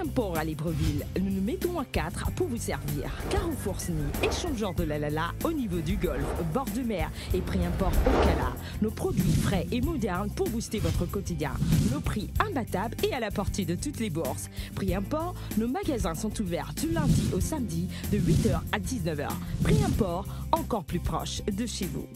Port à Libreville, nous nous mettons à 4 pour vous servir. Carrefour Sny, échangeur de la Lala au niveau du golfe, bord de mer et prix import au Cala. Nos produits frais et modernes pour booster votre quotidien. Nos prix imbattables et à la portée de toutes les bourses. Prix import, nos magasins sont ouverts du lundi au samedi de 8h à 19h. Prix import, encore plus proche de chez vous.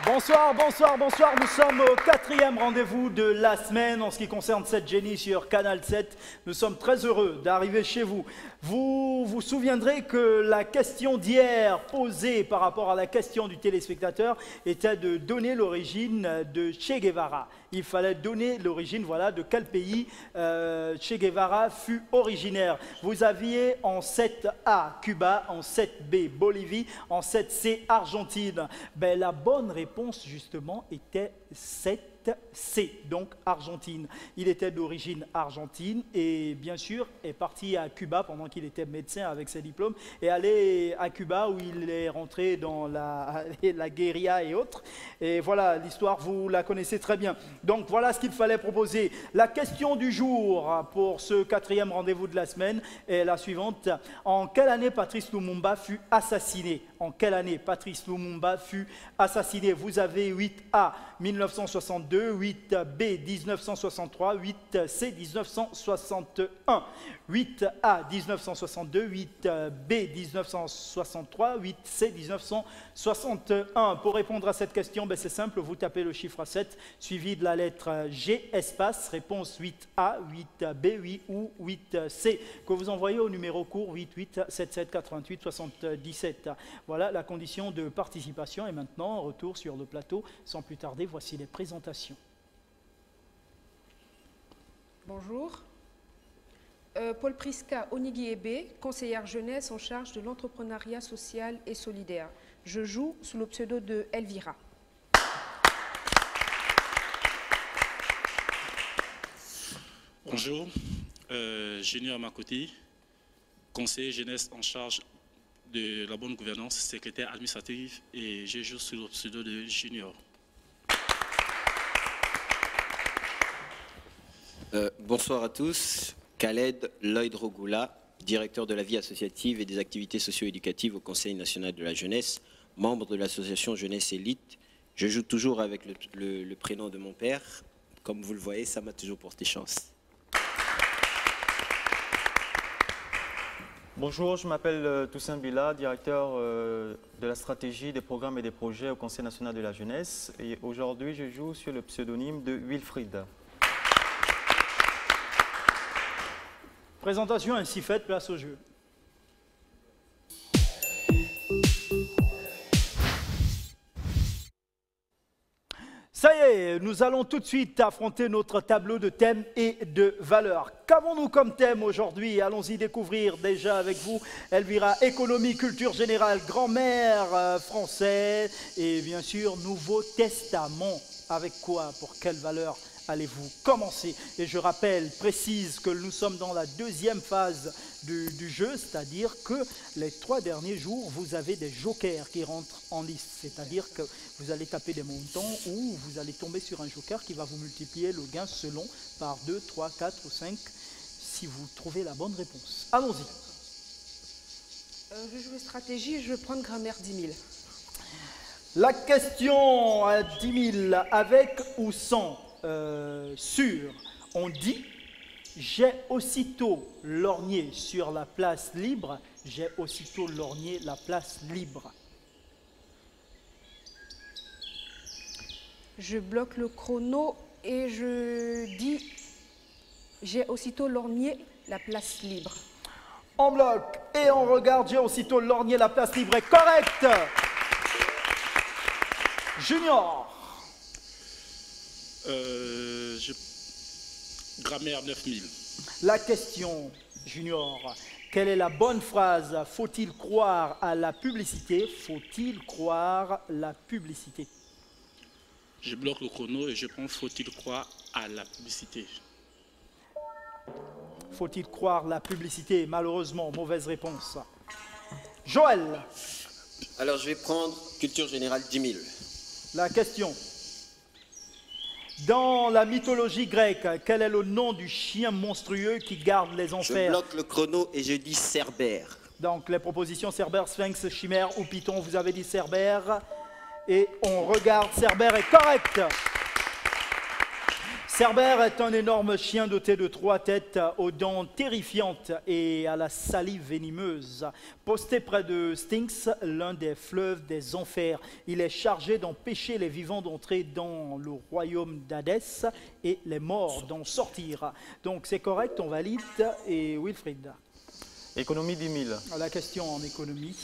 Bonsoir, bonsoir, bonsoir. Nous sommes au 4e rendez-vous de la semaine en ce qui concerne cette Jenny sur Canal 7. Nous sommes très heureux d'arriver chez vous. Vous vous souviendrez que la question d'hier posée par rapport à la question du téléspectateur était de donner l'origine de Che Guevara. Il fallait donner l'origine, voilà, de quel pays Che Guevara fut originaire. Vous aviez en 7A Cuba, en 7B Bolivie, en 7C Argentine. Ben, la bonne réponse justement était 7C, donc Argentine. Il était d'origine argentine et bien sûr est parti à Cuba pendant qu'il était médecin avec ses diplômes et allé à Cuba où il est rentré dans la guérilla et autres. Et voilà, l'histoire, vous la connaissez très bien. Donc voilà ce qu'il fallait proposer. La question du jour pour ce 4e rendez-vous de la semaine est la suivante. En quelle année Patrice Lumumba fut assassiné? En quelle année Patrice Lumumba fut assassiné? Vous avez 8A 1962, 8B 1963, 8C 1961. 8A 1962, 8B 1963, 8C 1961. Pour répondre à cette question, ben c'est simple, vous tapez le chiffre 7 suivi de la lettre G, espace, réponse 8A, 8B, 8 ou 8C, que vous envoyez au numéro court 88 77 88 77. Voilà la condition de participation. Et maintenant, retour sur le plateau. Sans plus tarder, voici les présentations. Bonjour. Paul Prisca Onigui-Ebe, conseillère jeunesse en charge de l'entrepreneuriat social et solidaire. Je joue sous le pseudo de Elvira. Bonjour, Junior Makoti, conseiller jeunesse en charge de la bonne gouvernance, secrétaire administratif et je joue sous le pseudo de Junior. Bonsoir à tous, Khaled Lloyd Rogoula, directeur de la vie associative et des activités socio-éducatives au Conseil national de la jeunesse, membre de l'association Jeunesse Élite. Je joue toujours avec le prénom de mon père. Comme vous le voyez, ça m'a toujours porté chance. Bonjour, je m'appelle Toussaint Bila, directeur de la stratégie des programmes et des projets au Conseil national de la jeunesse. Et aujourd'hui, je joue sur le pseudonyme de Wilfried. Présentation ainsi faite, place au jeu. Ça y est, nous allons tout de suite affronter notre tableau de thèmes et de valeurs. Qu'avons-nous comme thème aujourd'hui? Allons-y découvrir déjà avec vous, Elvira, économie, culture générale, grand-mère français et bien sûr, Nouveau Testament. Avec quoi? Pour quelle valeur allez-vous commencer? Et je rappelle, précise que nous sommes dans la deuxième phase du jeu, c'est-à-dire que les 3 derniers jours, vous avez des jokers qui rentrent en liste. C'est-à-dire que vous allez taper des montants ou vous allez tomber sur un joker qui va vous multiplier le gain selon par 2, 3, 4 ou 5 si vous trouvez la bonne réponse. Allons-y. Je joue stratégie, je vais prendre grammaire 10 000. La question à 10 000, avec ou sans sur, on dit j'ai aussitôt lorgné sur la place libre, j'ai aussitôt lorgné la place libre. Je bloque le chrono et je dis j'ai aussitôt lorgné la place libre. On bloque et on regarde, j'ai aussitôt lorgné la place libre est correct. Junior. Grammaire 9000. La question, Junior, quelle est la bonne phrase? Faut-il croire à la publicité? Faut-il croire la publicité? Je bloque le chrono et je prends faut-il croire à la publicité. Faut-il croire la publicité? Malheureusement, mauvaise réponse. Joël. Alors je vais prendre culture générale 10 000. La question. Dans la mythologie grecque, quel est le nom du chien monstrueux qui garde les Je enfers? bloque le chrono et je dis Cerbère. Donc les propositions Cerbère, Sphinx, Chimère ou Python, vous avez dit Cerbère. Et on regarde, Cerbère est correct. Cerbère est un énorme chien doté de 3 têtes, aux dents terrifiantes et à la salive venimeuse. Posté près de Styx, l'un des fleuves des enfers, il est chargé d'empêcher les vivants d'entrer dans le royaume d'Hadès et les morts d'en sortir. Donc c'est correct, on valide. Et Wilfried, Économie 10 000. la question en économie.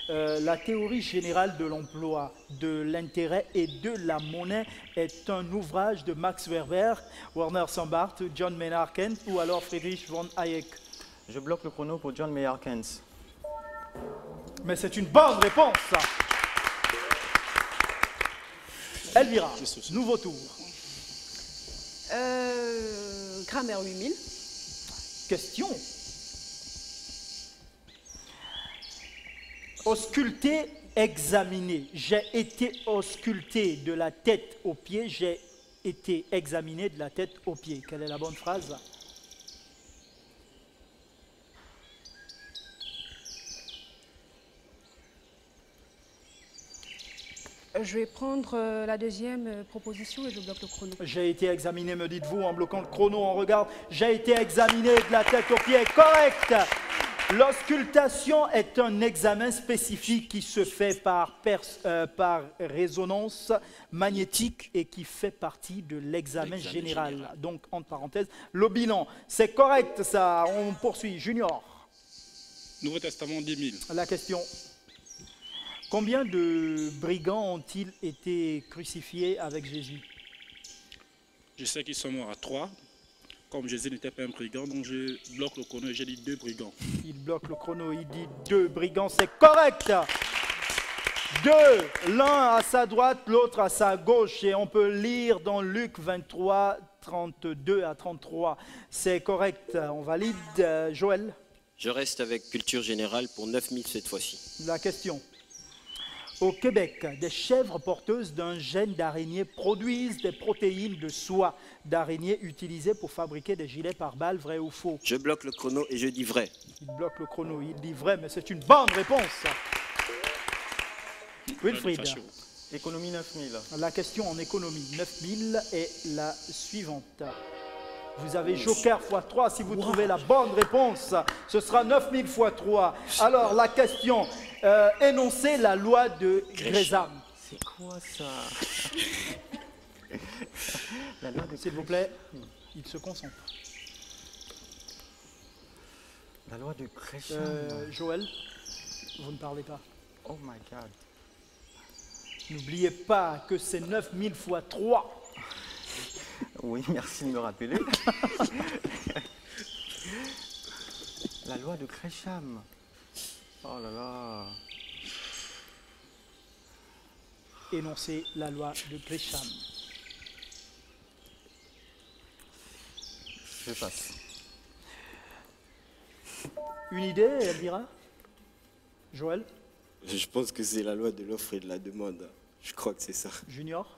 La théorie générale de l'emploi, de l'intérêt et de la monnaie est un ouvrage de Max Weber, Werner Sombart, John Maynard Keynes ou alors Friedrich von Hayek. Je bloque le chrono pour John Maynard Keynes. Mais c'est une bonne réponse. Elvira, nouveau tour. Grammaire 8000. Question. Ausculter, examiner. J'ai été ausculté de la tête aux pieds, j'ai été examiné de la tête aux pieds. Quelle est la bonne phrase? Je vais prendre la deuxième proposition et je bloque le chrono. J'ai été examiné, me dites-vous, en bloquant le chrono, on regarde. J'ai été examiné de la tête aux pieds. Correct! L'auscultation est un examen spécifique qui se fait par résonance magnétique et qui fait partie de l'examen général. Donc, entre parenthèses, le bilan. C'est correct, ça. On poursuit. Junior. Nouveau Testament 10 000. La question. Combien de brigands ont-ils été crucifiés avec Jésus? Je sais qu'ils sont morts à 3. Comme Jésus n'était pas un brigand, donc je bloque le chrono et j'ai dit 2 brigands. Il bloque le chrono, il dit 2 brigands, c'est correct. 2, l'un à sa droite, l'autre à sa gauche. Et on peut lire dans Luc 23, 32 à 33. C'est correct, on valide. Joël? Je reste avec culture générale pour 9 000 cette fois-ci. La question. Au Québec, des chèvres porteuses d'un gène d'araignée produisent des protéines de soie d'araignée utilisées pour fabriquer des gilets pare-balles, vrai ou faux? Je bloque le chrono et je dis vrai. Il bloque le chrono, il dit vrai, mais c'est une bonne réponse. Wilfried, Économie 9 000. la question en économie 9000 est la suivante. Vous avez joker x3, si vous trouvez la bonne réponse, ce sera 9000 x 3. Alors la question, énoncez la loi de Gresham. C'est quoi ça? La loi de S'il vous plaît, il se concentre. La loi de Gresham. Joël, vous ne parlez pas. Oh my God. N'oubliez pas que c'est 9000 x 3. Oui, merci de me rappeler. La loi de Gresham. Oh là là. Énoncez la loi de Gresham. Je passe. Une idée, Elvira? Joël? Je pense que c'est la loi de l'offre et de la demande. Je crois que c'est ça. Junior?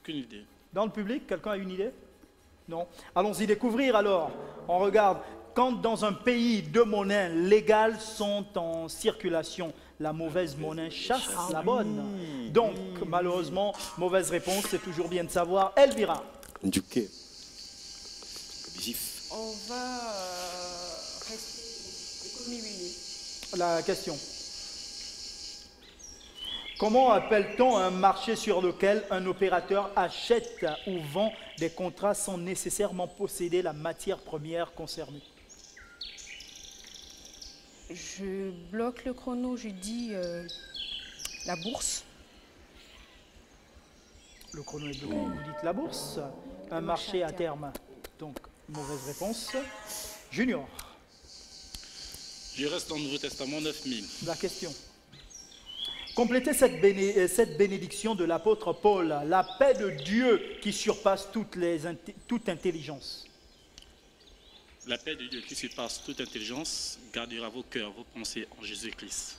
Aucune idée. Dans le public, quelqu'un a une idée? Non? Allons-y découvrir alors. On regarde. Quand dans un pays deux monnaies légales sont en circulation, la mauvaise monnaie chasse la bonne. Donc, malheureusement, mauvaise réponse, c'est toujours bien de savoir. Elvira? Duquet. Gif. On va rester économie 8000. La question. Comment appelle-t-on un marché sur lequel un opérateur achète ou vend des contrats sans nécessairement posséder la matière première concernée? Je bloque le chrono, je dis la bourse. Le chrono est bloqué. Vous dites la bourse. Un marché à terme. Donc, mauvaise réponse. Junior, Je reste dans le Nouveau Testament 9000. la question. Complétez cette bénédiction de l'apôtre Paul. La paix de Dieu qui surpasse toute intelligence. La paix de Dieu qui surpasse toute intelligence gardera vos cœurs, vos pensées en Jésus-Christ.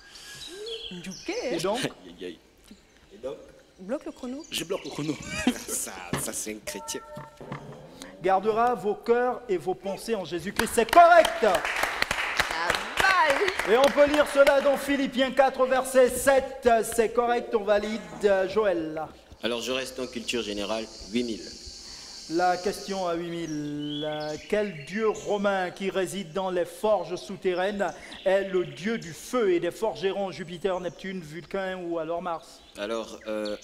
Ok. Et donc, Aïe, aïe. Et donc, Bloque le chrono. Je bloque le chrono. Ça c'est un chrétien. Gardera vos cœurs et vos pensées en Jésus-Christ. C'est correct. Et on peut lire cela dans Philippiens 4, verset 7. C'est correct, on valide. Joël. Alors je reste en culture générale, 8000. La question à 8000. Quel dieu romain qui réside dans les forges souterraines est le dieu du feu et des forgerons, Jupiter, Neptune, Vulcain ou alors Mars? Alors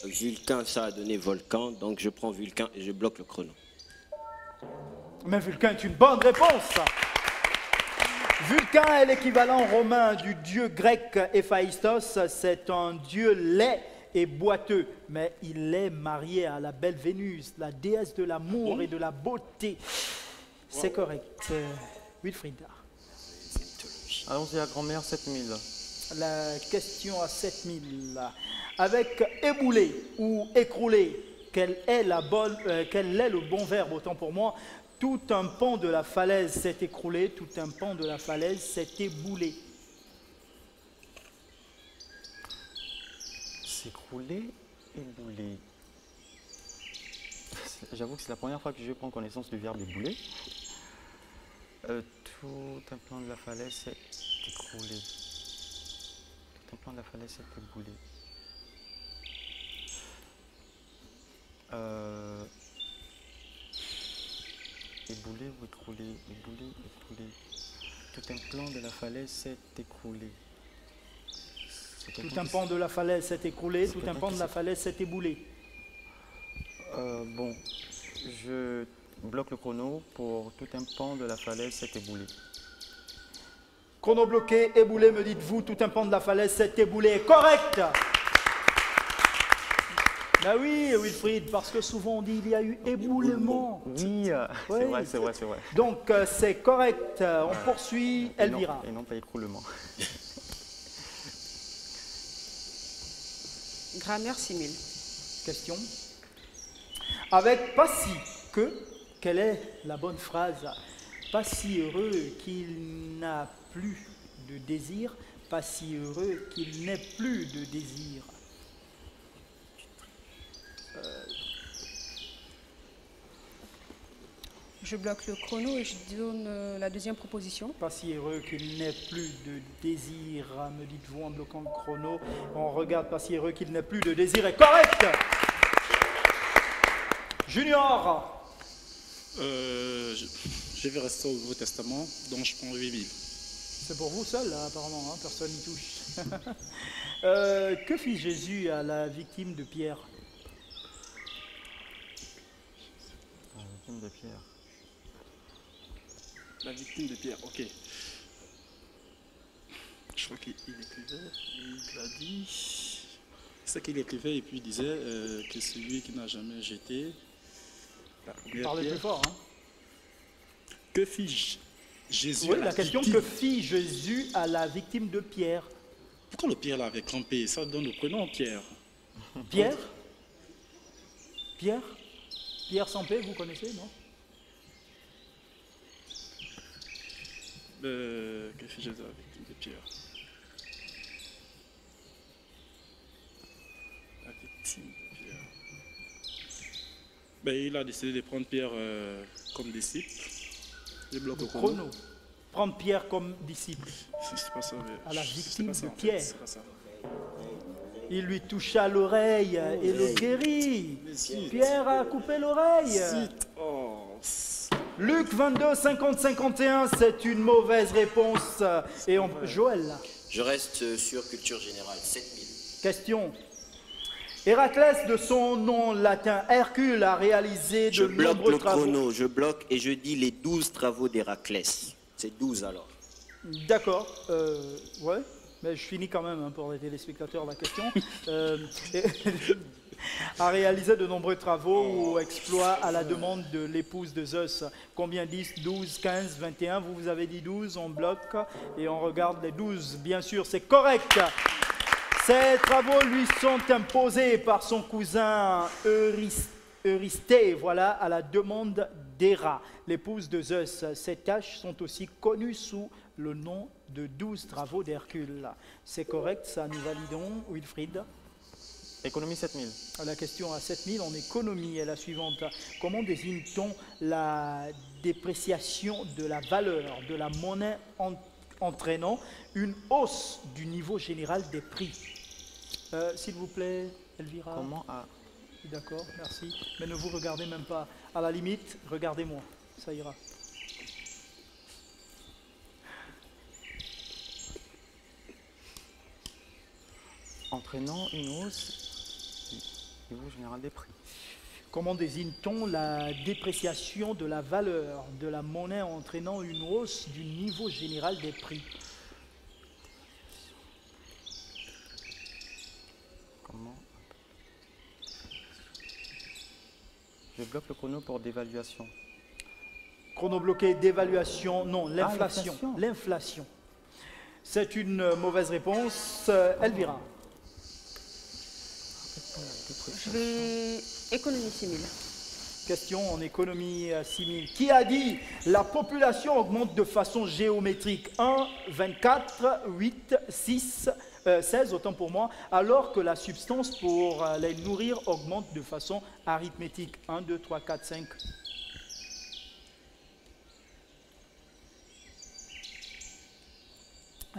Vulcain, ça a donné volcan, donc je prends Vulcain et je bloque le chrono. Mais Vulcain est une bonne réponse. Vulcain est l'équivalent romain du dieu grec Héphaïstos. C'est un dieu laid et boiteux, mais il est marié à la belle Vénus, la déesse de l'amour et de la beauté. C'est correct. Wilfried. Allons-y à grand-mère, 7000. La question à 7000. Avec éboulé ou écroulé, quel est le bon verbe, autant pour moi? Tout un pan de la falaise s'est écroulé, tout un pan de la falaise s'est éboulé. S'écrouler, ébouler. J'avoue que c'est la première fois que je prends connaissance du verbe ébouler. Tout un plan de la falaise s'est écroulé. Tout un plan de la falaise s'est éboulé. Ébouler ou écrouler, ébouler, écrouler. Tout un plan de la falaise s'est écroulé. Tout un pan de la falaise s'est écroulé, tout un pan de la falaise s'est éboulé. Bon, je bloque le chrono pour tout un pan de la falaise s'est éboulé. Chrono bloqué, éboulé, me dites-vous, tout un pan de la falaise s'est éboulé. Correct! Ben oui, Wilfried, parce que souvent on dit il y a eu éboulement. Oui, Oui, c'est vrai. Donc c'est correct. On poursuit Elvira. Et non pas écroulement. Grammaire 6000. Question. Avec pas si que, quelle est la bonne phrase? Pas si heureux qu'il n'a plus de désir, pas si heureux qu'il n'ait plus de désir. Je bloque le chrono et je donne la deuxième proposition. Pas si heureux qu'il n'ait plus de désir, me dites-vous en bloquant le chrono. On regarde pas si heureux qu'il n'ait plus de désir est correct. Junior. Je vais rester au Nouveau Testament, donc je prends 8000. C'est pour vous seul, là, apparemment, hein, personne n'y touche. Que fit Jésus à la victime de Pierre? La victime de Pierre. La victime de Pierre, ok. Je crois qu'il écrivait, il a dit... C'est qu'il écrivait et puis il disait que celui qui n'a jamais jeté la première Parlez pierre... plus fort. Hein. Que fit Jésus Oui, à la question, victime? que fit Jésus à la victime de Pierre? Pourquoi le Pierre l'avait crampé? Ça donne le prénom Pierre. Pierre? Pierre? Pierre Sampé, vous connaissez, non? Que fit Jésus à la victime de Pierre? La victime de Pierre. Ben, il a décidé de prendre Pierre comme disciple. Il bloque le chrono. Chrono. Prendre Pierre comme disciple. C'est pas ça, mais À la c'est victime pas ça, de en fait, Pierre. c'est pas ça. Il lui toucha l'oreille et le guérit. Pierre a coupé l'oreille. Zut. Oh. Luc 22, 50, 51, c'est une mauvaise réponse. Et Joël, Je reste sur culture générale, 7000. question. Héraclès, de son nom latin Hercule, a réalisé Je de bloque nombreux le travaux. chrono, je bloque et je dis les 12 travaux d'Héraclès. C'est 12 alors. D'accord, ouais, mais je finis quand même hein, pour les téléspectateurs la question. A réalisé de nombreux travaux ou exploits à la demande de l'épouse de Zeus. Combien 10, 12, 15, 21? Vous avez dit 12, on bloque et on regarde les 12. Bien sûr, c'est correct. Ces travaux lui sont imposés par son cousin Eurysthée, voilà, à la demande d'Héra, l'épouse de Zeus. Ces tâches sont aussi connues sous le nom de 12 travaux d'Hercule. C'est correct, ça nous validons, Wilfried? Économie 7000. La question à 7000 en économie est la suivante. Comment désigne-t-on la dépréciation de la valeur de la monnaie entraînant une hausse du niveau général des prix? S'il vous plaît, Elvira. Comment D'accord, merci. Mais ne vous regardez même pas. À la limite, regardez-moi. Ça ira. entraînant une hausse du niveau général des prix. Comment désigne-t-on la dépréciation de la valeur de la monnaie entraînant une hausse du niveau général des prix? Comment? Je bloque le chrono pour dévaluation. Chrono bloqué, dévaluation, non, l'inflation. l'inflation. L'inflation. C'est une mauvaise réponse. Elvira. Je vais économie 6000. Question en économie 6000. Qui a dit la population augmente de façon géométrique? 1, 24, 8, 6, 16, autant pour moi, alors que la substance pour les nourrir augmente de façon arithmétique. 1, 2, 3, 4, 5.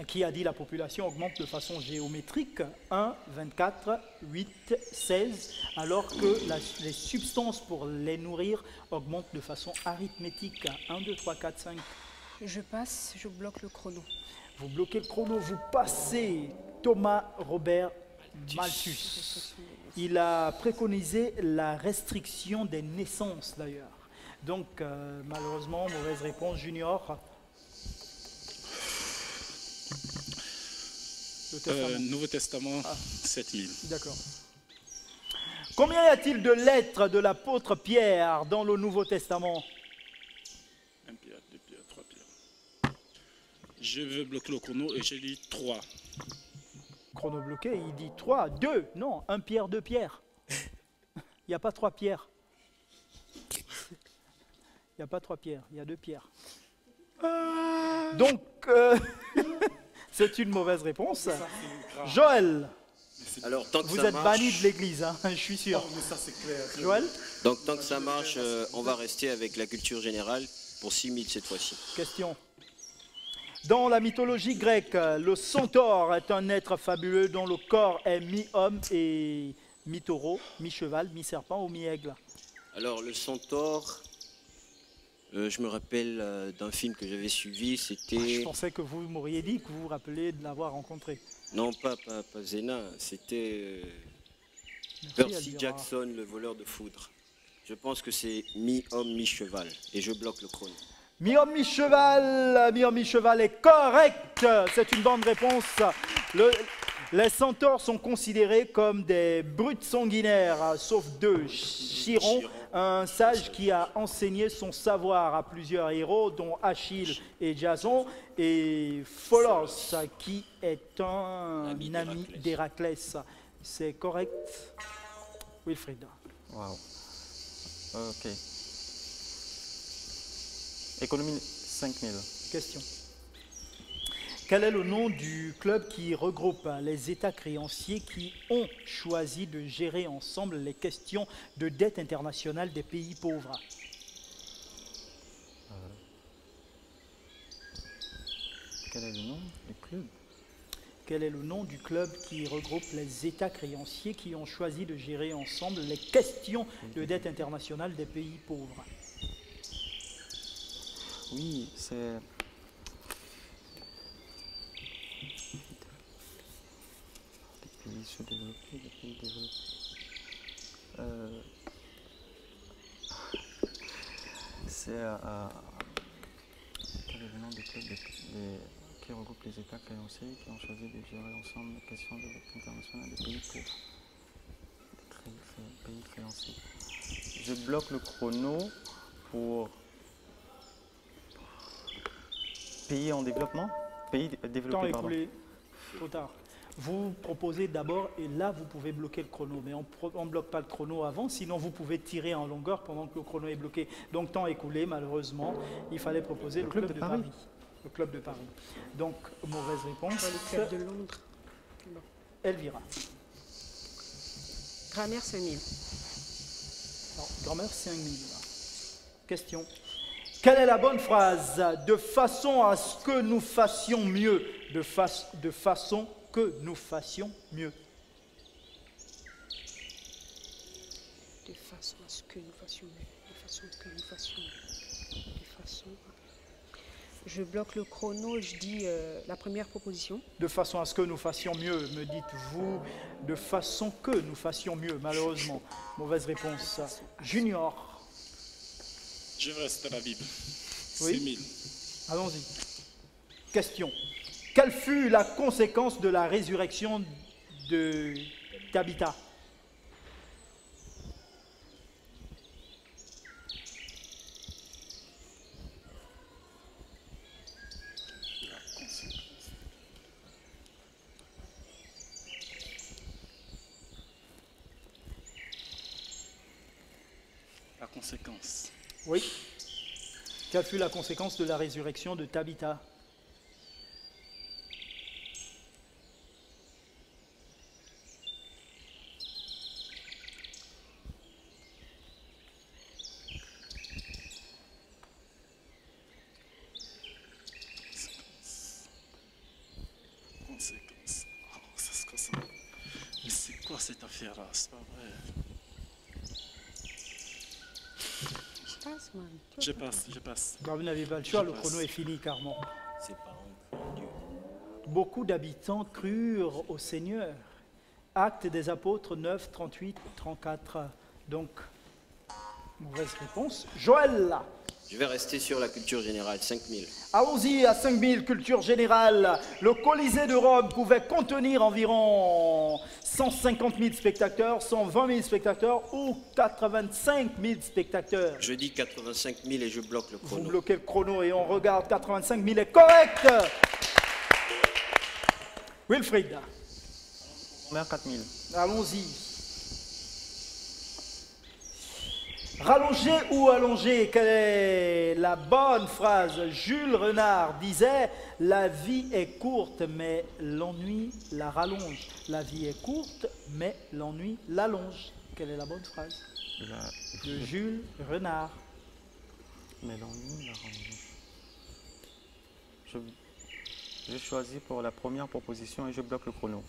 Qui a dit la population augmente de façon géométrique? 1, 24, 8, 16, alors que les substances pour les nourrir augmentent de façon arithmétique. 1, 2, 3, 4, 5. Je passe, je bloque le chrono. Vous bloquez le chrono, vous passez Thomas Robert Malthus. Il a préconisé la restriction des naissances d'ailleurs. Donc malheureusement, mauvaise réponse. Junior. Nouveau Testament, 7000. D'accord. Combien y a-t-il de lettres de l'apôtre Pierre dans le Nouveau Testament? 1 Pierre, 2 Pierre, 3 Pierre. Je veux bloquer le chrono et je dis 3. Chrono bloqué, il dit 3, 2. Non, 1 Pierre, 2 Pierre. Il n'y a pas 3 pierres. Il n'y a pas 3 pierres, il y a 2 pierres. Donc, c'est une mauvaise réponse. Joël, Alors, tant que vous ça êtes marche, banni de l'église, hein, je suis sûr. Joël, donc, tant que ça marche, on va rester avec la culture générale pour 6000 cette fois-ci. question. Dans la mythologie grecque, le centaure est un être fabuleux dont le corps est mi-homme et mi-taureau, mi-cheval, mi-serpent ou mi-aigle. Alors, le centaure, je me rappelle d'un film que j'avais suivi, Je c'était... pensais que vous m'auriez dit que vous vous rappelez de l'avoir rencontré. Non, pas Zena, c'était Merci, Percy Elvira. Jackson, le voleur de foudre. Je pense que c'est mi-homme, mi-cheval. Et je bloque le chrono. Mi-homme, mi-cheval est correct. C'est une bonne réponse. Les centaures sont considérés comme des brutes sanguinaires, sauf deux. Chiron, un sage qui a enseigné son savoir à plusieurs héros, dont Achille et Jason, et Pholos, qui est un ami d'Héraclès. C'est correct, Wilfried? Waouh. Ok. Économie 5000. Question. Quel est le nom du club qui regroupe les États créanciers qui ont choisi de gérer ensemble les questions de dette internationale des pays pauvres? Quel est le nom du club? Quel est le nom du club qui regroupe les États créanciers qui ont choisi de gérer ensemble les questions de dette internationale des pays pauvres? Oui, c'est... Des pays sous-développés, des pays développés. C'est... Quel est le nom du club qui regroupe les États créanciers qui ont choisi de gérer ensemble les questions de dette internationale des pays pauvres? Des pays créanciers. Je bloque le chrono pour... Pays en développement? Pays développés, Temps pardon. écoulé, trop tard. Vous proposez d'abord, et là vous pouvez bloquer le chrono, mais on ne bloque pas le chrono avant, sinon vous pouvez tirer en longueur pendant que le chrono est bloqué. Donc temps écoulé, malheureusement, il fallait proposer le club de Paris. Le club de Paris. Donc, mauvaise réponse. Le club de Londres. Non. Elvira. Grammaire 5000. Alors, grammaire 5000. Question. Quelle est la bonne phrase? De façon à ce que nous fassions mieux. De façon que nous fassions mieux. De façon à ce que nous fassions mieux. De façon que nous fassions mieux. De façon... Je bloque le chrono, je dis la première proposition. De façon à ce que nous fassions mieux, me dites-vous. De façon que nous fassions mieux, malheureusement. Mauvaise réponse. Junior. Je reste à la Bible. Oui. 6000. Allons-y. Question. Quelle fut la conséquence de la résurrection de Tabitha? La conséquence. Oui. Quelle fut la conséquence de la résurrection de Tabitha? Conséquence. Oh, ça se ressemble. Mais c'est quoi cette affaire-là? C'est pas vrai. Passe, man. Je passe. Ben, vous n'avez pas le choix, Je le passe. chrono est fini, carrément. Ses parents crurent Dieu. Beaucoup d'habitants crurent au Seigneur. Actes des apôtres 9, 38, 34. Donc, mauvaise réponse. Joël. Je vais rester sur la culture générale, 5000. Allons-y à 5000, culture générale. Le Colisée de Rome pouvait contenir environ 150 000 spectateurs, 120 000 spectateurs ou 85 000 spectateurs. Je dis 85 000 et je bloque le Vous chrono. bloquez le chrono et on regarde 85 000 est correct. Wilfried, Grammaire 4000. allons-y. Rallonger ou allonger, quelle est la bonne phrase? Jules Renard disait « La vie est courte, mais l'ennui la rallonge. La vie est courte, mais l'ennui l'allonge. » Quelle est la bonne phrase? De Jules Renard. Mais l'ennui, la rallonge. Je choisis pour la première proposition et je bloque le chrono.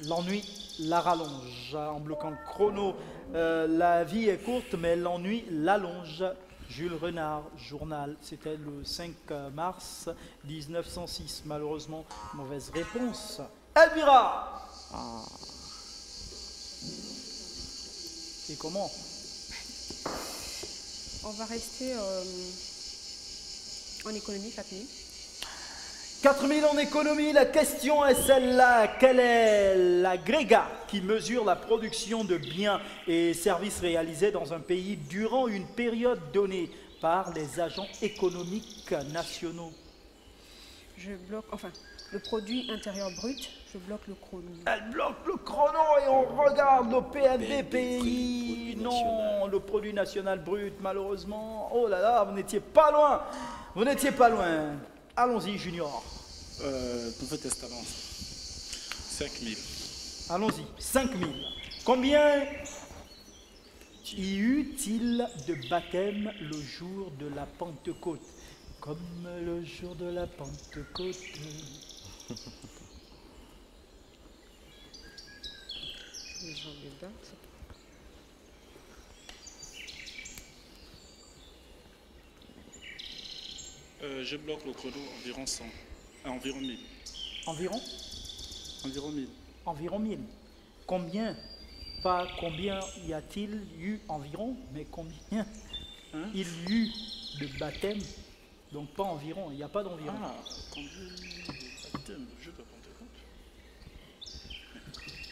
L'ennui la rallonge. En bloquant le chrono, la vie est courte, mais l'ennui l'allonge. Jules Renard, journal. C'était le 5 mars 1906. Malheureusement, mauvaise réponse. Elvira. Ah, Et comment? On va rester en économie 4000. 4000 en économie, la question est celle-là. Quel est l'agrégat qui mesure la production de biens et services réalisés dans un pays durant une période donnée par les agents économiques nationaux? Je bloque, enfin, le produit intérieur brut, je bloque le chrono. Elle bloque le chrono et on regarde le PNB PNB, pays. produit Non, national. le produit national brut, malheureusement. Oh là là, vous n'étiez pas loin. Vous n'étiez pas loin. Allons-y, Junior. Nouveau Testament. 5000. Allons-y, 5000. Combien y eut-il de baptême le jour de la Pentecôte? Comme le jour de la Pentecôte. Les gens de date. Je bloque le chrono environ 100. Environ 1000. Environ? Environ 1000. Environ 1000. Combien? Pas combien y a-t-il eu environ, mais combien Hein? il y eut de baptême? Donc pas environ, il n'y a pas d'environ. Ah, combien de baptêmes le jour de la Pentecôte?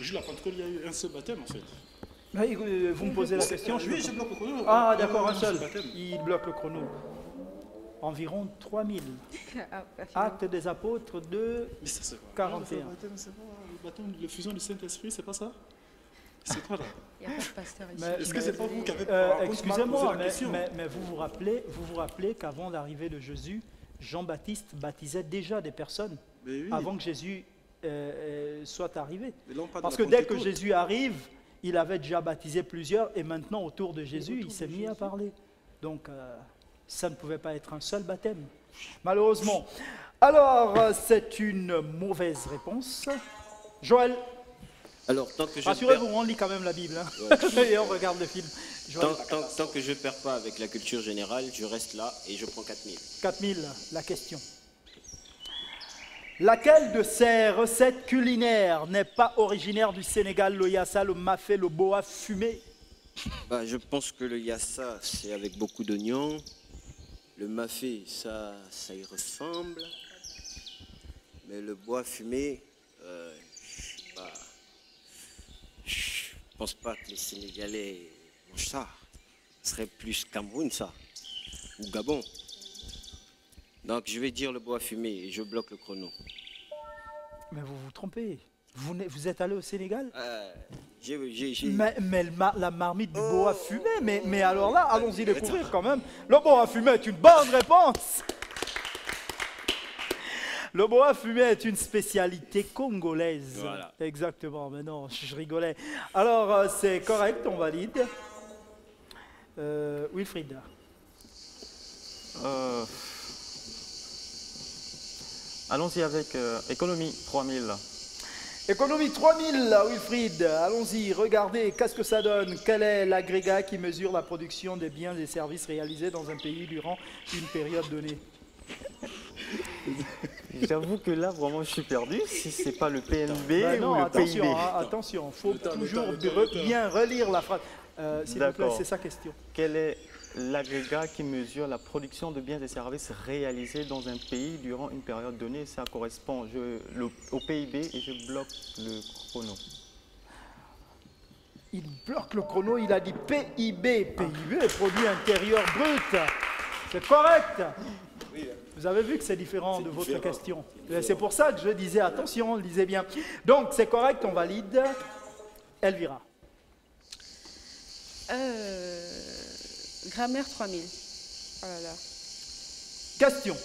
Le jour de la Pentecôte, il y a eu un seul baptême en fait. Oui, vous me posez la question. Oui, je bloque le chrono. Ah d'accord, un seul. Baptême. Il bloque le chrono. Environ 3000. Actes des apôtres de Mais ça, c'est quoi? 41. Le baptême, c'est pas le baptême, la fusion du Saint-Esprit, c'est pas ça? C'est quoi là? Il n'y a pas de pasteur ici. Mais- Est-ce que c'est pas vous qui avez excusez-moi, posé la question? mais vous vous rappelez qu'avant l'arrivée de Jésus, Jean-Baptiste baptisait déjà des personnes Mais oui. avant que Jésus soit arrivé. Mais là, on parle de Parce la que dès que Pentecôte. Jésus arrive, il avait déjà baptisé plusieurs et maintenant autour de Jésus, il s'est mis à parler. Donc ça ne pouvait pas être un seul baptême, malheureusement. Alors c'est une mauvaise réponse. Joël, Alors, tant que je rassurez-vous, on lit quand même la Bible hein. Et on regarde le film. Joël, tant que je ne perds pas avec la culture générale, je reste là et je prends 4000. 4000, la question. Laquelle de ces recettes culinaires n'est pas originaire du Sénégal, le yassa, le mafé, le boa fumé? Bah, je pense que le yassa, c'est avec beaucoup d'oignons. Le mafé, ça y ressemble. Mais le bois fumé, je pense pas que les Sénégalais mangent ça. Ce serait plus Cameroun, ça. Ou Gabon. Donc, je vais dire le bois fumé et je bloque le chrono. Mais vous vous trompez. Vous êtes allé au Sénégal? Mais la marmite du boa fumé, mais alors là, allons-y découvrir quand même. Le boa fumé est une bonne réponse. Le boa fumé est une spécialité congolaise. Voilà. Exactement, mais non, je rigolais. Alors, c'est correct, on valide. Wilfried. Allons-y avec économie 3000. Économie 3000, Wilfried, allons-y, regardez, qu'est-ce que ça donne? Quel est l'agrégat qui mesure la production des biens et services réalisés dans un pays durant une période donnée? J'avoue que là, vraiment, je suis perdu. Si c'est pas le PNB Ben non, ou le attention, PIB. attention, il faut toujours bien relire la phrase. S'il vous plaît, D'accord. c'est sa question. Quel est l'agrégat qui mesure la production de biens et services réalisés dans un pays durant une période donnée? Ça correspond au PIB et je bloque le chrono. Il bloque le chrono, il a dit PIB. PIB, produit intérieur brut. C'est correct. Vous avez vu que c'est différent de votre question. C'est pour ça que je disais, attention, lisez bien. Donc, c'est correct, on valide. Elvira. Grammaire 3000. Oh là là. Question.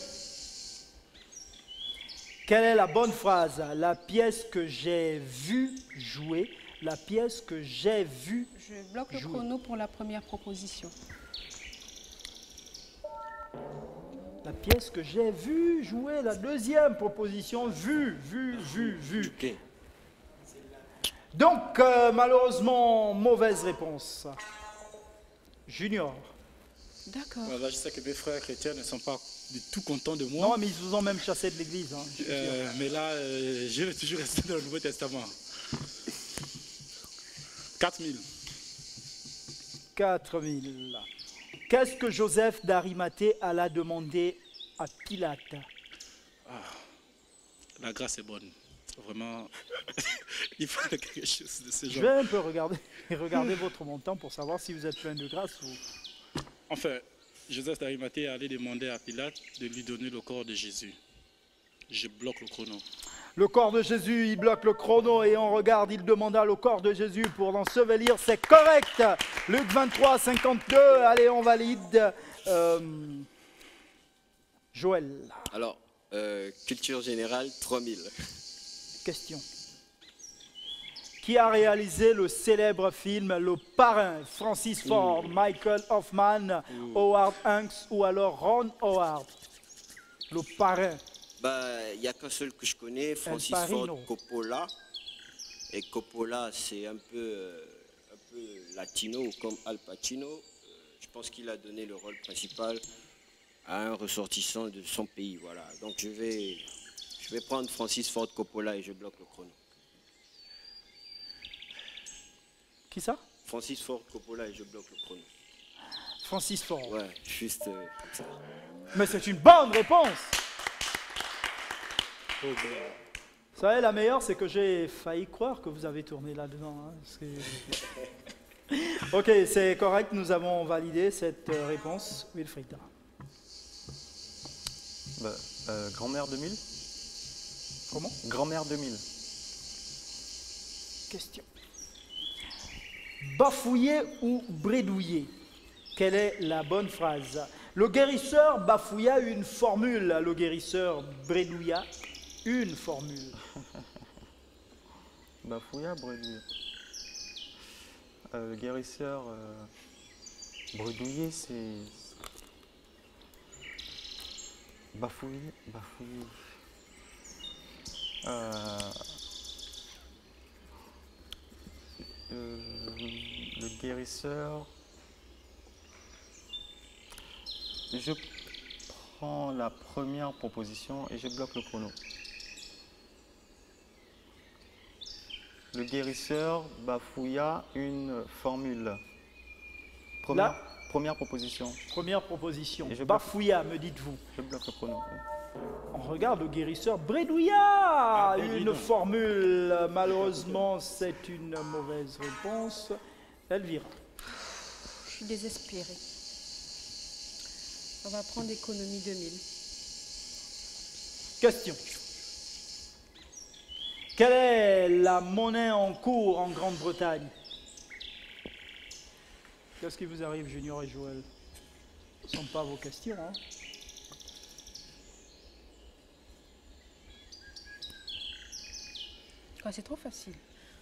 Quelle est la bonne phrase? La pièce que j'ai vue jouer. La pièce que j'ai vue Je bloque le jouer. chrono pour la première proposition. La pièce que j'ai vue jouer, la deuxième proposition, vue. Ok. Donc, malheureusement, mauvaise réponse. Junior. D'accord. Voilà, je sais que mes frères chrétiens ne sont pas du tout contents de moi. Non, mais ils vous ont même chassé de l'église. Hein, je suis sûr. Mais là, je vais toujours rester dans le Nouveau Testament. 4000. 4000. Qu'est-ce que Joseph d'Arimathée alla demander à Pilate? La grâce est bonne. Vraiment, il faut quelque chose de ce Je genre. vais un peu regarder votre montant pour savoir si vous êtes plein de grâce ou... Enfin, Joseph d'Arimathée allait demander à Pilate de lui donner le corps de Jésus. Je bloque le chrono. Le corps de Jésus, il bloque le chrono et on regarde, il demanda le corps de Jésus pour l'ensevelir. C'est correct. Luc 23, 52. Allez, on valide. Joël, Alors, culture générale 3000. question. Qui a réalisé le célèbre film Le Parrain? Francis Ford, Michael Hoffman, Howard Hanks ou alors Ron Howard? Le Parrain. Bah, il n'y a qu'un seul que je connais, Francis Parino. Ford Coppola. Et Coppola, c'est un peu latino, comme Al Pacino. Je pense qu'il a donné le rôle principal à un ressortissant de son pays. Voilà. Donc je vais prendre Francis Ford Coppola et je bloque le chrono. Qui ça? Francis Ford Coppola et je bloque le chrono. Francis Ford. Ouais, juste comme ça. Mais c'est une bonne réponse. Vous savez, la meilleure, c'est que j'ai failli croire que vous avez tourné là-dedans. Hein, parce que- Ok, c'est correct, nous avons validé cette réponse. Wilfried. Grand-mère 2000. Comment? Grand-mère 2000. Question. Bafouiller ou bredouiller? Quelle est la bonne phrase? Le guérisseur bafouilla une formule. Le guérisseur bredouilla une formule. Bafouilla, bredouille. Le guérisseur, bredouiller, c'est... Bafouiller. Le guérisseur... Je prends la première proposition et je bloque le chrono. Le guérisseur bafouilla une formule. Première proposition. Première proposition. Et je Bafouilla, me dites-vous. Je bloque le chrono. Oui. On regarde le guérisseur bredouilla. ben, dis Une donc. formule. Malheureusement, c'est une mauvaise réponse. Elvira. Je suis désespérée. On va prendre économie 2000. Question. Quelle est la monnaie en cours en Grande-Bretagne? Qu'est-ce qui vous arrive, Junior et Joël? Ce ne sont pas vos questions, hein? Ah, c'est trop facile.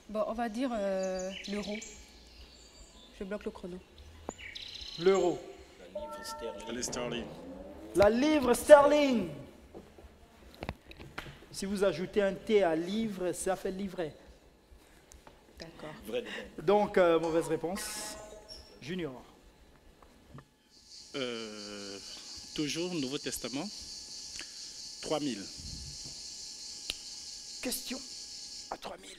Bon, on va dire l'euro. Je bloque le chrono. L'euro. La livre sterling. Les sterling. La livre sterling. Si vous ajoutez un T à livre, ça fait livret. D'accord. Vrai de vrai. Donc, mauvaise réponse. Junior. Toujours Nouveau Testament. 3000. Question à 3000.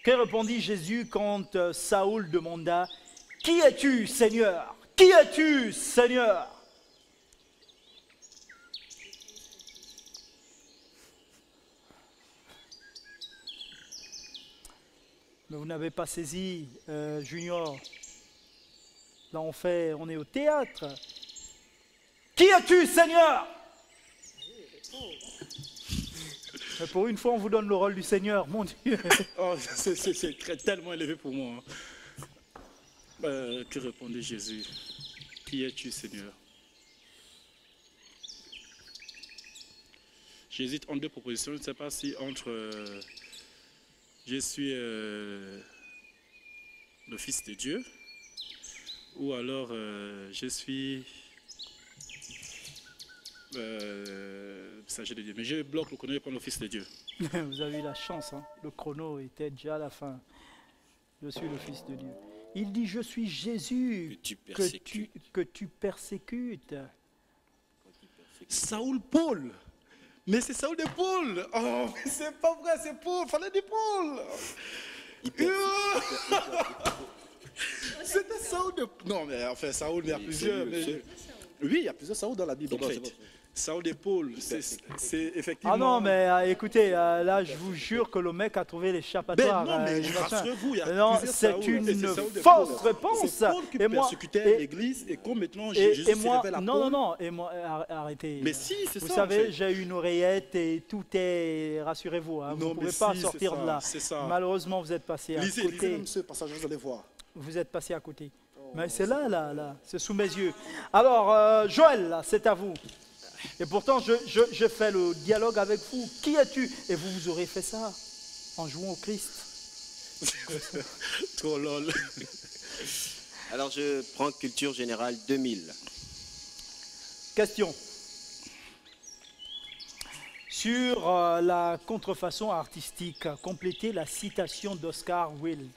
Que répondit Jésus quand Saoul demanda « Qui es-tu, Seigneur? Qui es-tu, Seigneur ?» Mais vous n'avez pas saisi, Junior. Là, on est au théâtre. Qui es-tu, Seigneur? Mais pour une fois, on vous donne le rôle du Seigneur, mon Dieu. Oh, c'est tellement élevé pour moi. Que répondait Jésus? Qui es-tu, Seigneur? J'hésite entre deux propositions. Je ne sais pas si entre je suis le Fils de Dieu ou alors je suis messager de Dieu. Mais je bloque le chrono et prends le Fils de Dieu. Vous avez eu la chance, hein. Le chrono était déjà à la fin. Je suis le Fils de Dieu. Il dit, je suis Jésus que tu persécutes. Saoul Paul. Mais c'est Saoul de Paul. Oh, mais c'est pas vrai, c'est Paul. Fallait dire Paul. C'était Saoul de... Non, mais enfin, Saoul, il y a plusieurs. Oui, il y a plusieurs Saoul dans la Bible. En fait. Saoul de Paul, c'est effectivement... Ah non, mais écoutez, là, je vous jure que le mec a trouvé l'échappatoire. Ben non, mais machin. rassurez-vous, il y a Non, plusieurs c'est Saoul, une et c'est Saoul de fausse Paul. réponse. C'est Paul qui persécutait l'Église, et comme maintenant Jésus se révèle à Paul... Non, et moi, arrêtez. Mais si, c'est ça. Vous savez, en fait. j'ai une oreillette et tout est... Rassurez-vous, hein, vous Non, ne pouvez mais pas si, sortir c'est de là. ça, c'est ça. Malheureusement, vous êtes passé à Lisez côté. même ce passage, vous allez voir. Vous êtes passé à côté. Mais c'est là, c'est sous mes yeux. Alors, Joël, là, c'est à vous. Et pourtant, je fais le dialogue avec vous. Qui es-tu? Et vous aurez fait ça en jouant au Christ. Trop lol. Alors je prends culture générale 2000. Question. Sur la contrefaçon artistique, complétez la citation d'Oscar Wilde.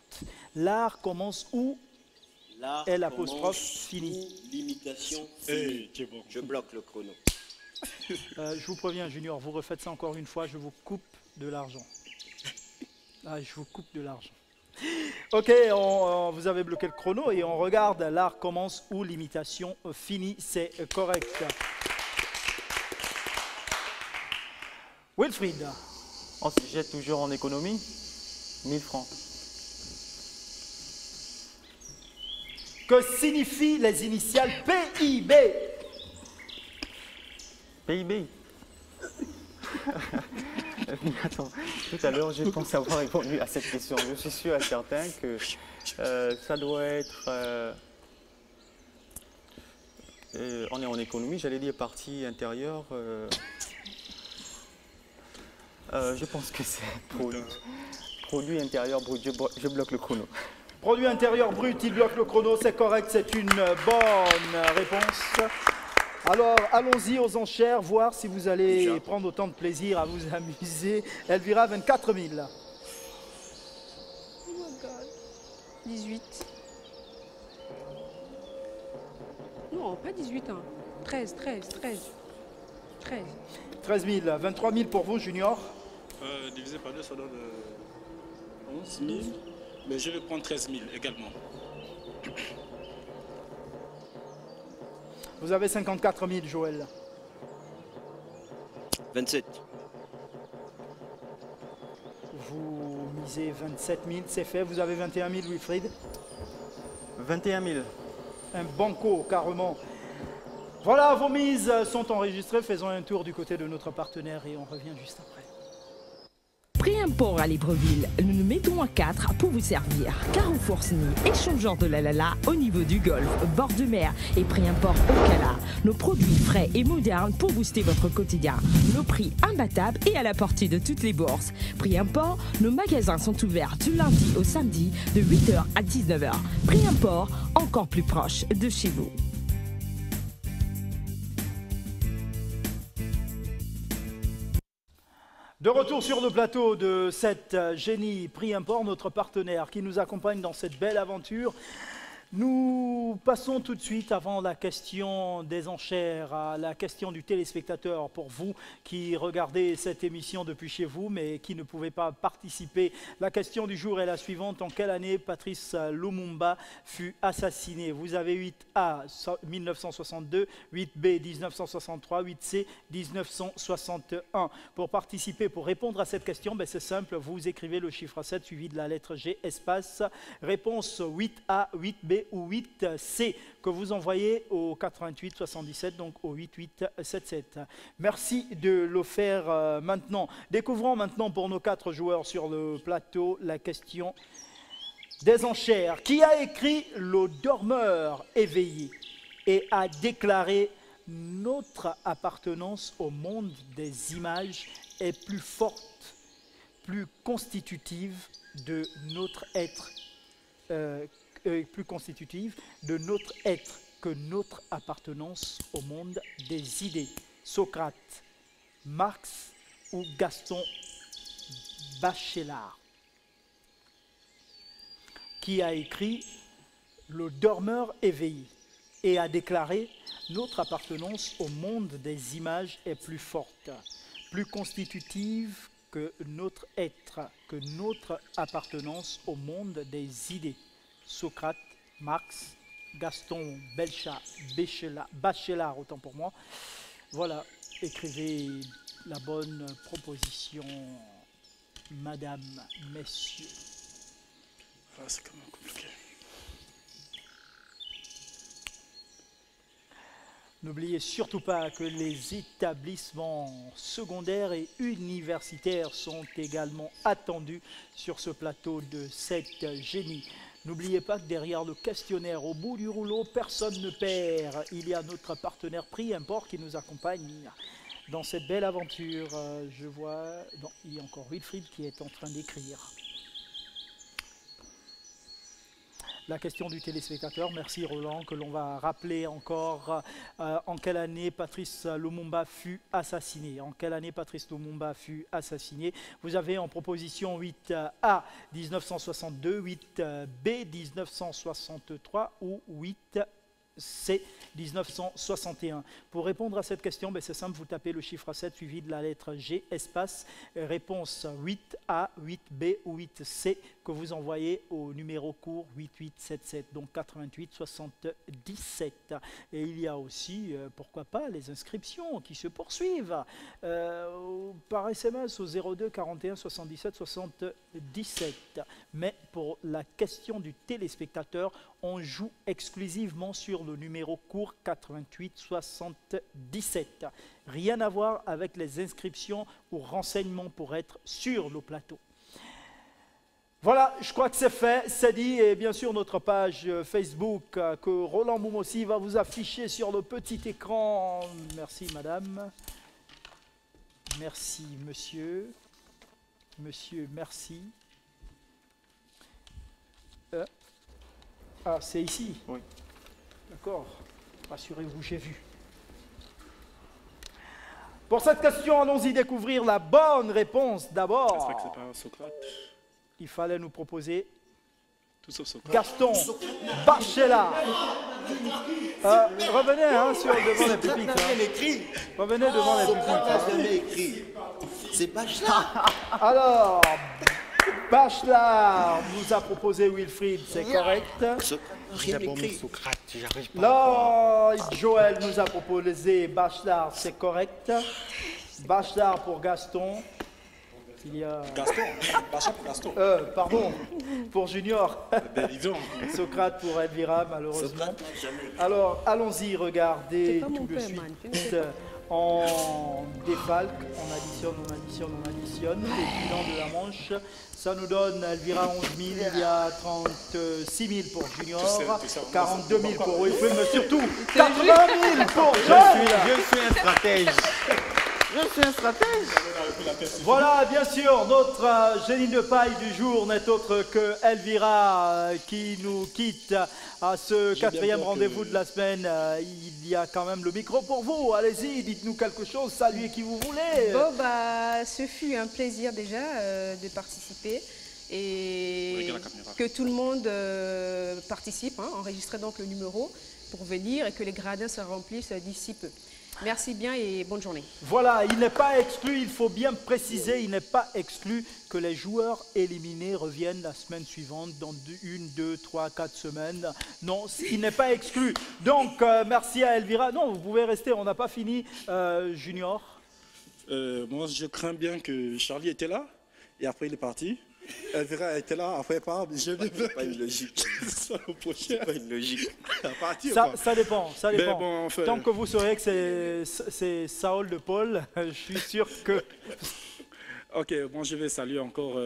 L'art commence où? L'art Et l'apostrophe commence finie. où l'imitation Hey, finit. c'est bon. Je bloque le chrono. Je vous préviens, Junior, vous refaites ça encore une fois, je vous coupe de l'argent. Ah, je vous coupe de l'argent. Ok, vous avez bloqué le chrono et on regarde, l'art commence où l'imitation finit, c'est correct. Wilfried, On se jette toujours en économie. 1000 francs. que signifient les initiales PIB? PIB. Attends, tout à l'heure, je pense avoir répondu à cette question. Je suis sûr et certain que ça doit être... on est en économie, j'allais dire partie intérieure. Je pense que c'est Produit intérieur brut, je bloque le chrono. Produit intérieur brut, il bloque le chrono, c'est correct, c'est une bonne réponse. Alors, allons-y aux enchères, voir si vous allez prendre autant de plaisir à vous amuser. Elvira, 24 000. Oh my God. 18. Non, pas 18, hein. 13. 13 000, 23 000 pour vous, Junior. Divisé par 2, ça donne 11 000. Mais je vais prendre 13 000 également. Vous avez 54 000, Joël. 27. Vous misez 27 000, c'est fait. Vous avez 21 000, Wilfried. 21 000. Un banco, carrément. Voilà, vos mises sont enregistrées. Faisons un tour du côté de notre partenaire et on revient juste après. Pré-import à Libreville, nous nous mettons à 4 pour vous servir. Carrefour Sny, échangeur de la Lala au niveau du golfe, bord de mer et pré-import au Cala. Nos produits frais et modernes pour booster votre quotidien. Nos prix imbattables et à la portée de toutes les bourses. Pré-import, nos magasins sont ouverts du lundi au samedi de 8h à 19h. Pré-import, encore plus proche de chez vous. De retour sur le plateau de cette Génie Prix Import, notre partenaire qui nous accompagne dans cette belle aventure. Nous passons tout de suite, avant la question des enchères, à la question du téléspectateur. Pour vous qui regardez cette émission depuis chez vous, mais qui ne pouvez pas participer, la question du jour est la suivante. En quelle année Patrice Lumumba fut assassiné? Vous avez 8A, 1962, 8B, 1963, 8C, 1961. Pour participer, pour répondre à cette question, ben c'est simple, vous écrivez le chiffre 7 suivi de la lettre G, espace, réponse 8A, 8B, ou 8C que vous envoyez au 88 77, donc au 8877. Merci de le faire maintenant. Découvrons maintenant pour nos 4 joueurs sur le plateau la question des enchères. Qui a écrit Le dormeur éveillé et a déclaré notre appartenance au monde des images est plus forte, plus constitutive de notre être plus constitutive de notre être que notre appartenance au monde des idées. Socrate, Marx ou Gaston Bachelard, qui a écrit Le dormeur éveillé et a déclaré notre appartenance au monde des images est plus forte, plus constitutive que notre être, que notre appartenance au monde des idées. Socrate, Marx, Gaston Bachelard, autant pour moi. Voilà, écrivez la bonne proposition, madame, messieurs. Ah, c'est quand même compliqué. N'oubliez surtout pas que les établissements secondaires et universitaires sont également attendus sur ce plateau de cette Génie. N'oubliez pas que derrière le questionnaire, au bout du rouleau, personne ne perd. Il y a notre partenaire Prix Import qui nous accompagne dans cette belle aventure. Je vois, non, il y a encore Wilfried qui est en train d'écrire. La question du téléspectateur, merci Roland, que l'on va rappeler encore. En quelle année Patrice Lumumba fut assassiné? En quelle année Patrice Lumumba fut assassiné? Vous avez en proposition 8A 1962, 8B 1963 ou 8C 1961. Pour répondre à cette question, ben c'est simple, vous tapez le chiffre 7 suivi de la lettre G, espace, réponse 8A, 8B ou 8C que vous envoyez au numéro court 8877, donc 88 77. Et il y a aussi, pourquoi pas, les inscriptions qui se poursuivent par SMS au 02 41 77 77. Mais pour la question du téléspectateur, on joue exclusivement sur le numéro court 88 77. Rien à voir avec les inscriptions ou renseignements pour être sur le plateau. Voilà, je crois que c'est fait, c'est dit, et bien sûr notre page Facebook que Roland Moumossi va vous afficher sur le petit écran. Merci madame, merci monsieur, monsieur merci, Ah, c'est ici? Oui. D'accord. Rassurez-vous, j'ai vu. Pour cette question, allons-y découvrir la bonne réponse J'espère que d'abord. c'est pas Socrate. Il fallait nous proposer Tout sauf Socrate. Gaston Bachelard. Revenez devant les pupitres. Revenez devant les pupitres. C'est Bachelard. Alors, Bachelard nous a proposé Wilfried, c'est correct. Rien écrit. Lloyd Joël nous a proposé Bachelard, c'est correct. Bachelard pour Gaston. Il y a... Gaston. Bachelard pour Gaston. Pardon, pour Junior. Ben, disons. Socrate pour Elvira, malheureusement. Socrate n'a jamais écrit. Alors, allons-y regarder tout de suite. On défalque, on additionne. Les bilans de la manche, ça nous donne Elvira 11 000, il y a 36 000 pour Junior, 42 000 pour Wilfried, mais surtout 80 000 pour Joël. Je suis un stratège. Je suis un stratège. Voilà, bien sûr, notre génie de paille du jour n'est autre que Elvira qui nous quitte à ce quatrième rendez-vous de la semaine. Il y a quand même le micro pour vous. Allez-y, dites-nous quelque chose, saluez qui vous voulez. Bon, bah, ce fut un plaisir déjà de participer et Regarde la caméra. que tout le monde participe, enregistrez donc le numéro pour venir et que les gradins se remplissent d'ici peu. Merci bien et bonne journée. Voilà, il n'est pas exclu, il faut bien préciser, il n'est pas exclu que les joueurs éliminés reviennent la semaine suivante, dans 1, 2, 3, 4 semaines. Non, il n'est pas exclu. Donc, merci à Elvira. Non, vous pouvez rester, on n'a pas fini. Junior. Moi, je crains bien que Charlie était là et après il est parti. Elvira était là, après pas. C'est pas une logique. C'est pas une logique. Ça dépend, ça dépend. Bon, enfin... Tant que vous saurez que c'est Saul de Paul, je suis sûr que... Ok, bon, je vais saluer encore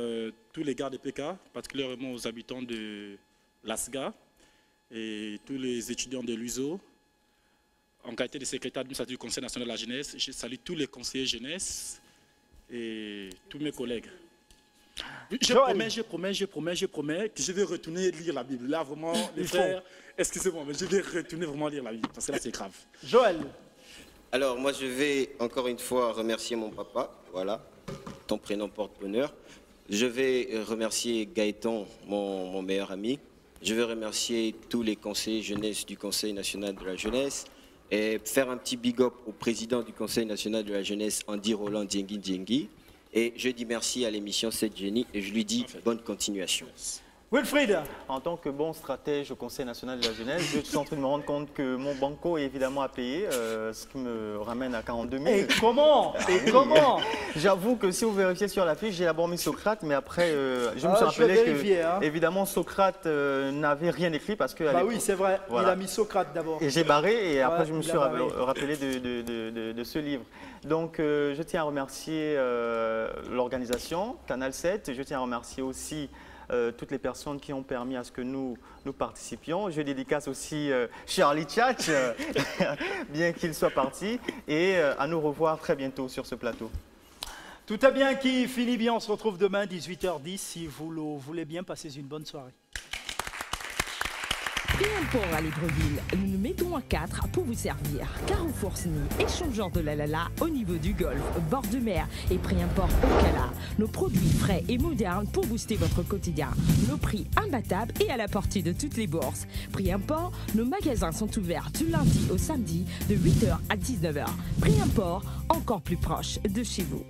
tous les gars de PK, particulièrement aux habitants de l'ASGA et tous les étudiants de l'USO. En qualité de secrétaire administratif du Conseil national de la jeunesse, je salue tous les conseillers jeunesse et tous mes collègues. Je promets que je vais retourner lire la Bible. Là, vraiment, les frères, excusez-moi, mais je vais retourner vraiment lire la Bible, parce que là, c'est grave. Joël. Alors, moi, je vais encore une fois remercier mon papa. Voilà, ton prénom porte bonheur. Je vais remercier Gaëtan, mon meilleur ami. Je vais remercier tous les conseillers jeunesse du Conseil national de la jeunesse. Et faire un petit big up au président du Conseil national de la jeunesse, Andy Roland Djengi. Et je dis merci à l'émission 7 Génie et je lui dis bonne continuation. Wilfried. En tant que bon stratège au Conseil national de la jeunesse, je suis en train de me rendre compte que mon banco est évidemment à payer, ce qui me ramène à 42 000. Et comment? J'avoue que si vous vérifiez sur la fiche, j'ai d'abord mis Socrate, mais après, je me suis rappelé que, évidemment, Socrate n'avait rien écrit parce que... Bah oui, c'est vrai, voilà. Il a mis Socrate d'abord. Et j'ai barré, et après, je me suis rappelé de ce livre. Donc, je tiens à remercier l'organisation, Canal 7, je tiens à remercier aussi toutes les personnes qui ont permis à ce que nous participions. Je dédicace aussi Charlie Tchatch, bien qu'il soit parti, et à nous revoir très bientôt sur ce plateau. Tout est bien qui finit bien, on se retrouve demain 18h10, si vous le voulez bien, passez une bonne soirée. Primport à Libreville, nous nous mettons à 4 pour vous servir. Carrefour SNI, échangeur de la Lala au niveau du golfe, bord de mer et Primport au Cala. Nos produits frais et modernes pour booster votre quotidien. Nos prix imbattables et à la portée de toutes les bourses. Primport, nos magasins sont ouverts du lundi au samedi de 8h à 19h. Primport, encore plus proche de chez vous.